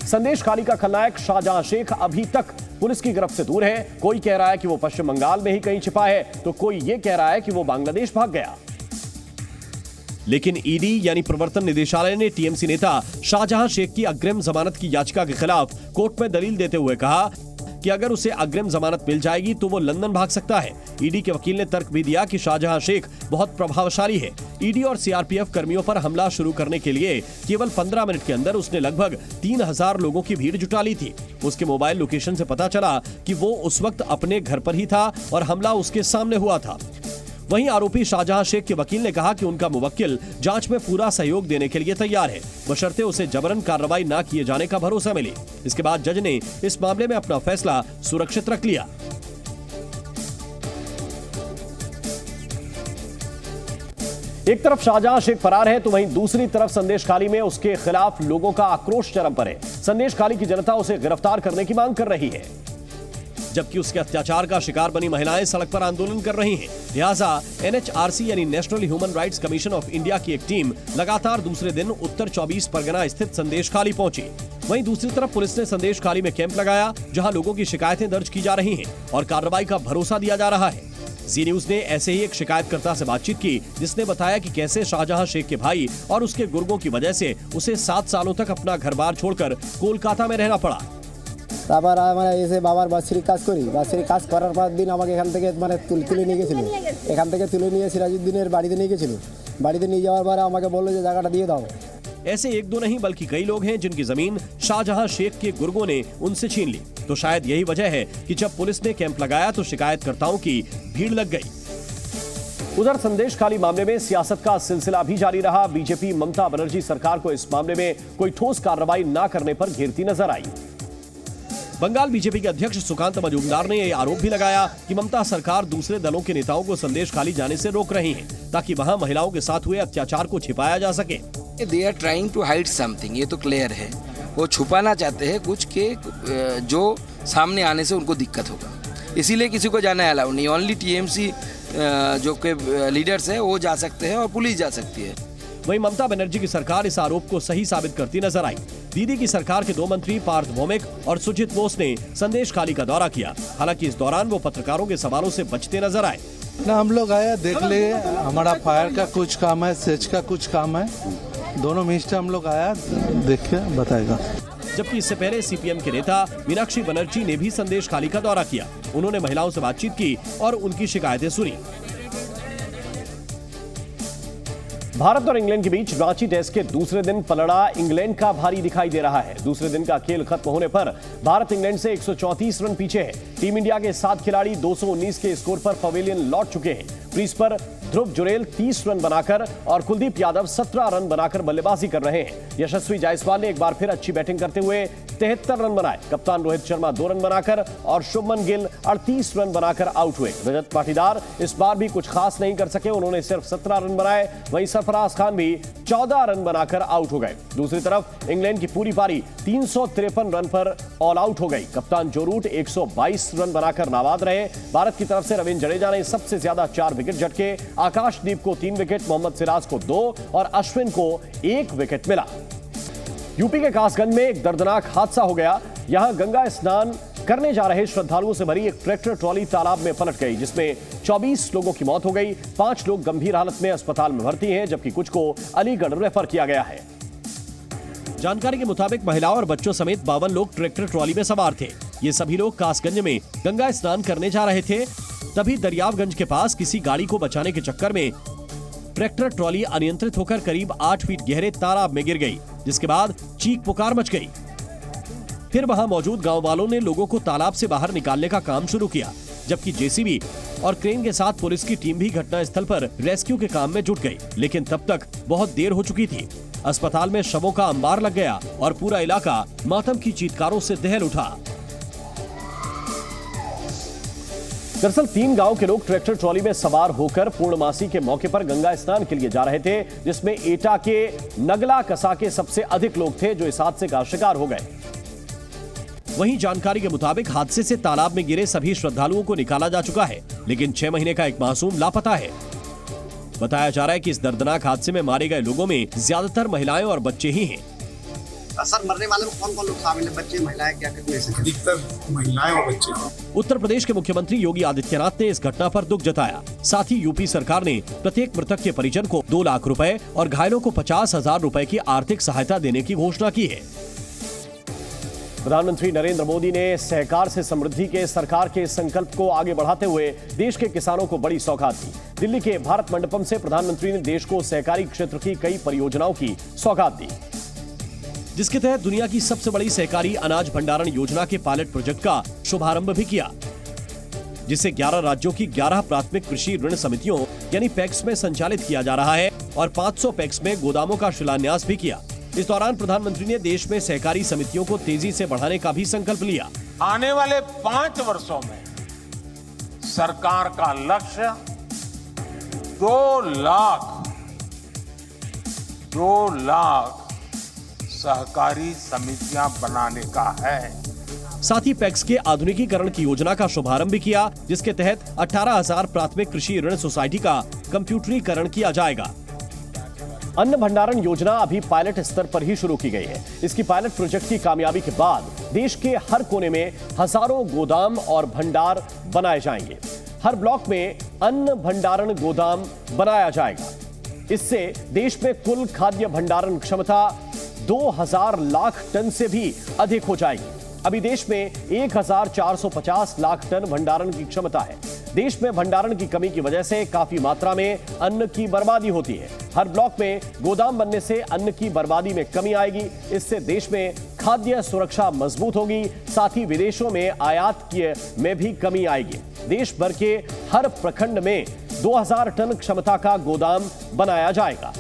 संदेश खाली का खलनायक शाहजहां शेख अभी तक पुलिस की गिरफ्त से दूर है। कोई कह रहा है कि वो पश्चिम बंगाल में ही कहीं छिपा है, तो कोई ये कह रहा है कि वो बांग्लादेश भाग गया। लेकिन ईडी यानी प्रवर्तन निदेशालय ने टीएमसी नेता शाहजहां शेख की अग्रिम जमानत की याचिका के खिलाफ कोर्ट में दलील देते हुए कहा कि अगर उसे अग्रिम जमानत मिल जाएगी तो वो लंदन भाग सकता है। ईडी के वकील ने तर्क भी दिया कि शाहजहां शेख बहुत प्रभावशाली है। ईडी और सीआरपीएफ कर्मियों पर हमला शुरू करने के लिए केवल 15 मिनट के अंदर उसने लगभग 3000 लोगों की भीड़ जुटा ली थी। उसके मोबाइल लोकेशन से पता चला कि वो उस वक्त अपने घर पर ही था और हमला उसके सामने हुआ था। वहीं आरोपी शाहजहां शेख के वकील ने कहा कि उनका मुवक्किल जांच में पूरा सहयोग देने के लिए तैयार है, बशर्ते उसे जबरन कार्रवाई न किए जाने का भरोसा मिले। इसके बाद जज ने इस मामले में अपना फैसला सुरक्षित रख लिया। एक तरफ शाहजहां शेख फरार है तो वहीं दूसरी तरफ संदेश खाली में उसके खिलाफ लोगों का आक्रोश चरम पर है। संदेश खाली की जनता उसे गिरफ्तार करने की मांग कर रही है, जबकि उसके अत्याचार का शिकार बनी महिलाएं सड़क पर आंदोलन कर रही हैं। लिहाजा एनएचआरसी यानी national human rights commission of India की एक टीम लगातार दूसरे दिन उत्तर 24 परगना स्थित संदेश खाली पहुंची। वहीं दूसरी तरफ पुलिस ने संदेश खाली में कैंप लगाया, जहां लोगों की शिकायतें दर्ज की जा रही हैं और कार्रवाई का भरोसा दिया जा रहा है। जी न्यूज ने ऐसे ही एक शिकायतकर्ता से बातचीत की, जिसने बताया कि कैसे शाहजहां शेख के भाई और उसके गुर्गों की वजह से उसे 7 सालों तक अपना घर बार छोड़कर कोलकाता में रहना पड़ा। তারপর আমরা এসে বাবার বাৎসরিক কাজ করি। বাৎসরিক কাজ করার পর দিন আমাকে এখান থেকে তুলে নিয়ে গেছিল। এখান থেকে তুলে নিয়ে সিরাজউদ্দিনের বাড়িতে নিয়ে গেছিল। বাড়িতে নিয়ে যাওয়ার পরে আমাকে বলল যে জায়গাটা দিয়ে দাও। ऐसे एक दो नहीं बल्कि कई लोग हैं जिनकी जमीन शाहजहां शेख के गुर्गों ने उनसे छीन ली। तो शायद यही वजह है कि जब पुलिस ने कैंप लगाया तो शिकायतकर्ताओं की भीड़ लग गई। उधर संदेश खाली मामले में सियासत का सिलसिला भी जारी रहा। बीजेपी ममता बनर्जी सरकार को इस मामले में कोई ठोस कार्रवाई न करने पर घेरती नजर आई। बंगाल बीजेपी के अध्यक्ष सुकांत मजूमदार ने यह आरोप भी लगाया कि ममता सरकार दूसरे दलों के नेताओं को संदेश खाली जाने से रोक रही है, ताकि वहां महिलाओं के साथ हुए अत्याचार को छिपाया जा सके। They are trying to hide something, ये तो क्लियर है। वो छुपाना चाहते हैं कुछ के जो सामने आने से उनको दिक्कत होगा, इसीलिए किसी को जाना अलाउ नहीं। ओनली टीएमसी जो के लीडर्स है वो जा सकते हैं और पुलिस जा सकती है। वहीं ममता बनर्जी की सरकार इस आरोप को सही साबित करती नजर आई। दीदी की सरकार के 2 मंत्री पार्थ भौमिक और सुजीत बोस ने संदेश खाली का दौरा किया। हालांकि इस दौरान वो पत्रकारों के सवालों से बचते नजर आए। ना हम लोग आया देख ले, हमारा फायर का कुछ काम है, सेच का कुछ काम है, दोनों मिनिस्टर हम लोग आया देख के बताएगा। जबकि इससे पहले सीपीएम के नेता मीनाक्षी बनर्जी ने भी संदेश खाली का दौरा किया। उन्होंने महिलाओं से बातचीत की और उनकी शिकायतें सुनी। भारत और इंग्लैंड के बीच रांची टेस्ट के दूसरे दिन पलड़ा इंग्लैंड का भारी दिखाई दे रहा है। दूसरे दिन का खेल खत्म होने पर भारत इंग्लैंड से 134 रन पीछे है। टीम इंडिया के 7 खिलाड़ी 219 के स्कोर पर पवेलियन लौट चुके हैं। क्रीज पर ध्रुव जुरेल 30 रन बनाकर और कुलदीप यादव 17 रन बनाकर बल्लेबाजी कर रहे हैं। यशस्वी जायसवाल ने एक बार फिर अच्छी बैटिंग करते हुए 73 रन बनाए। कप्तान रोहित शर्मा 2 रन बनाकर और शुभमन गिल 38 रन बनाकर आउट हुए। रजत पाटीदार इस बार भी कुछ खास नहीं कर सके, उन्होंने सिर्फ 17 रन बनाए। वहीं सरफराज खान भी 14 रन बनाकर आउट हो गए। दूसरी तरफ इंग्लैंड की पूरी पारी 353 रन पर ऑल आउट हो गई। कप्तान जो रूट 122 रन बनाकर नाबाद रहे। भारत की तरफ से रविंद्र जडेजा ने सबसे ज्यादा 4 विकेट झटके। आकाशदीप को 3 विकेट, मोहम्मद सिराज को 2 और अश्विन को 1 विकेट मिला। यूपी के कासगंज में एक दर्दनाक हादसा हो गया। यहां गंगा स्नान करने जा रहे श्रद्धालुओं से भरी एक ट्रैक्टर ट्रॉली तालाब में पलट गई, जिसमें 24 लोगों की मौत हो गई। 5 लोग गंभीर हालत में अस्पताल में भर्ती हैं, जबकि कुछ को अलीगढ़ रेफर किया गया है। जानकारी के मुताबिक महिलाओं और बच्चों समेत 52 लोग ट्रैक्टर ट्रॉली में सवार थे। ये सभी लोग कासगंज में गंगा स्नान करने जा रहे थे। तभी दरियावगंज के पास किसी गाड़ी को बचाने के चक्कर में ट्रैक्टर ट्रॉली अनियंत्रित होकर करीब 8 फीट गहरे तालाब में गिर गई, जिसके बाद चीख पुकार मच गई। फिर वहां मौजूद गांव वालों ने लोगों को तालाब से बाहर निकालने का काम शुरू किया, जबकि जेसीबी और क्रेन के साथ पुलिस की टीम भी घटनास्थल पर रेस्क्यू के काम में जुट गई। लेकिन तब तक बहुत देर हो चुकी थी। अस्पताल में शवों का अंबार लग गया और पूरा इलाका मातम की चीत्कारों से दहल उठा। दरअसल 3 गांव के लोग ट्रैक्टर ट्रॉली में सवार होकर पूर्णमासी के मौके पर गंगा स्नान के लिए जा रहे थे, जिसमें एटा के नगला कसा के सबसे अधिक लोग थे जो इस हादसे का शिकार हो गए। वहीं जानकारी के मुताबिक हादसे से तालाब में गिरे सभी श्रद्धालुओं को निकाला जा चुका है, लेकिन 6 महीने का एक मासूम लापता है। बताया जा रहा है कि इस दर्दनाक हादसे में मारे गए लोगों में ज्यादातर महिलाएं और बच्चे ही हैं। सर मरने वाले में कौन कौन लोग शामिल है? बच्चे, महिलाएं, क्या कितने से? अधिकतर महिलाएं और बच्चे। उत्तर प्रदेश के मुख्यमंत्री योगी आदित्यनाथ ने इस घटना पर दुख जताया। साथ ही यूपी सरकार ने प्रत्येक मृतक के परिजन को 2 लाख रुपए और घायलों को 50,000 रुपए की आर्थिक सहायता देने की घोषणा की है। प्रधानमंत्री नरेंद्र मोदी ने सहकार से समृद्धि के सरकार के संकल्प को आगे बढ़ाते हुए देश के किसानों को बड़ी सौगात दी। दिल्ली के भारत मंडपम से प्रधानमंत्री ने देश को सहकारी क्षेत्र की कई परियोजनाओं की सौगात दी, जिसके तहत दुनिया की सबसे बड़ी सहकारी अनाज भंडारण योजना के पायलट प्रोजेक्ट का शुभारंभ भी किया, जिसे 11 राज्यों की 11 प्राथमिक कृषि ऋण समितियों यानी पैक्स में संचालित किया जा रहा है और 500 पैक्स में गोदामों का शिलान्यास भी किया। इस दौरान प्रधानमंत्री ने देश में सहकारी समितियों को तेजी से बढ़ाने का भी संकल्प लिया। आने वाले 5 वर्षों में सरकार का लक्ष्य 2 लाख सहकारी समितियां बनाने का है। साथ ही पैक्स के आधुनिकीकरण की योजना का शुभारंभ भी किया, जिसके तहत 18,000 प्राथमिक कृषि ऋण सोसाइटी का कंप्यूटरीकरण किया जाएगा। अन्न भंडारण योजना अभी पायलट स्तर पर ही शुरू की गई है। इसकी पायलट प्रोजेक्ट की कामयाबी के बाद देश के हर कोने में हजारों गोदाम और भंडार बनाए जाएंगे। हर ब्लॉक में अन्न भंडारण गोदाम बनाया जाएगा। इससे देश में कुल खाद्य भंडारण क्षमता 2000 लाख टन से भी अधिक हो जाएगी। अभी देश में 1450 लाख टन भंडारण की क्षमता है। देश में भंडारण की कमी की वजह से काफी मात्रा में अन्न की बर्बादी होती है। हर ब्लॉक में गोदाम बनने से अन्न की बर्बादी में कमी आएगी। इससे देश में खाद्य सुरक्षा मजबूत होगी। साथ ही विदेशों में आयात में भी कमी आएगी। देश भर के हर प्रखंड में 2000 टन क्षमता का गोदाम बनाया जाएगा।